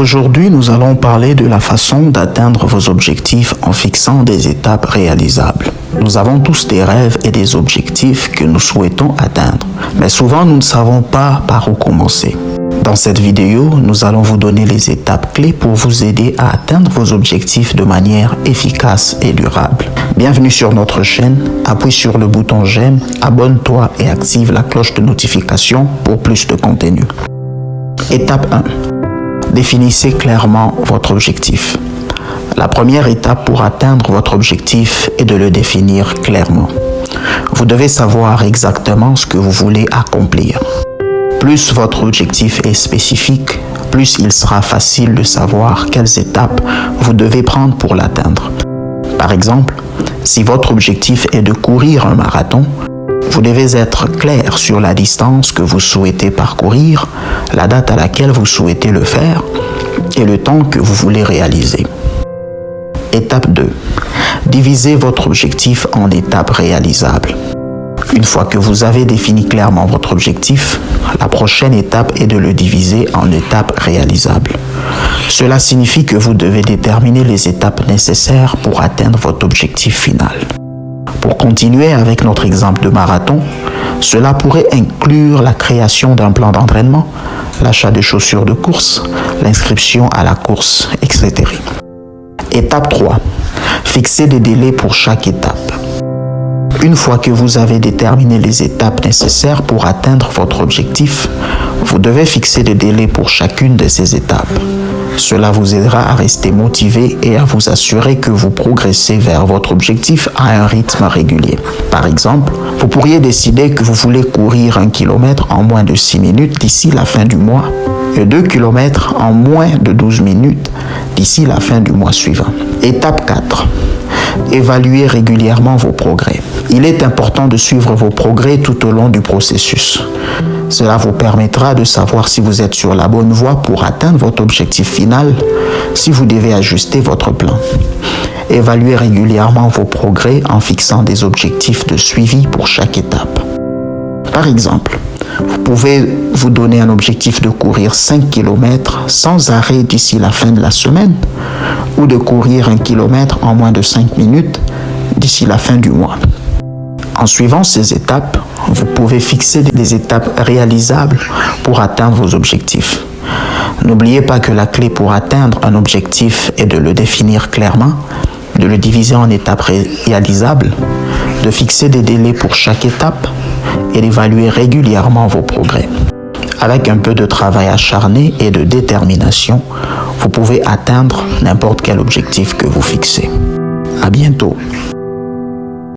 Aujourd'hui, nous allons parler de la façon d'atteindre vos objectifs en fixant des étapes réalisables. Nous avons tous des rêves et des objectifs que nous souhaitons atteindre, mais souvent nous ne savons pas par où commencer. Dans cette vidéo, nous allons vous donner les étapes clés pour vous aider à atteindre vos objectifs de manière efficace et durable. Bienvenue sur notre chaîne, appuie sur le bouton j'aime, abonne-toi et active la cloche de notification pour plus de contenu. Étape 1. Définissez clairement votre objectif. La première étape pour atteindre votre objectif est de le définir clairement. Vous devez savoir exactement ce que vous voulez accomplir. Plus votre objectif est spécifique, plus il sera facile de savoir quelles étapes vous devez prendre pour l'atteindre. Par exemple, si votre objectif est de courir un marathon, vous devez être clair sur la distance que vous souhaitez parcourir, la date à laquelle vous souhaitez le faire et le temps que vous voulez réaliser. Étape 2. Divisez votre objectif en étapes réalisables. Une fois que vous avez défini clairement votre objectif, la prochaine étape est de le diviser en étapes réalisables. Cela signifie que vous devez déterminer les étapes nécessaires pour atteindre votre objectif final. Pour continuer avec notre exemple de marathon, cela pourrait inclure la création d'un plan d'entraînement, l'achat de chaussures de course, l'inscription à la course, etc. Étape 3. Fixez des délais pour chaque étape. Une fois que vous avez déterminé les étapes nécessaires pour atteindre votre objectif, vous devez fixer des délais pour chacune de ces étapes. Cela vous aidera à rester motivé et à vous assurer que vous progressez vers votre objectif à un rythme régulier. Par exemple, vous pourriez décider que vous voulez courir 1 km en moins de 6 minutes d'ici la fin du mois et 2 km en moins de 12 minutes d'ici la fin du mois suivant. Étape 4. Évaluez régulièrement vos progrès. Il est important de suivre vos progrès tout au long du processus. Cela vous permettra de savoir si vous êtes sur la bonne voie pour atteindre votre objectif final, si vous devez ajuster votre plan. Évaluez régulièrement vos progrès en fixant des objectifs de suivi pour chaque étape. Par exemple, vous pouvez vous donner un objectif de courir 5 km sans arrêt d'ici la fin de la semaine ou de courir 1 km en moins de 5 minutes d'ici la fin du mois. En suivant ces étapes, vous pouvez fixer des étapes réalisables pour atteindre vos objectifs. N'oubliez pas que la clé pour atteindre un objectif est de le définir clairement, de le diviser en étapes réalisables, de fixer des délais pour chaque étape et d'évaluer régulièrement vos progrès. Avec un peu de travail acharné et de détermination, vous pouvez atteindre n'importe quel objectif que vous fixez. À bientôt.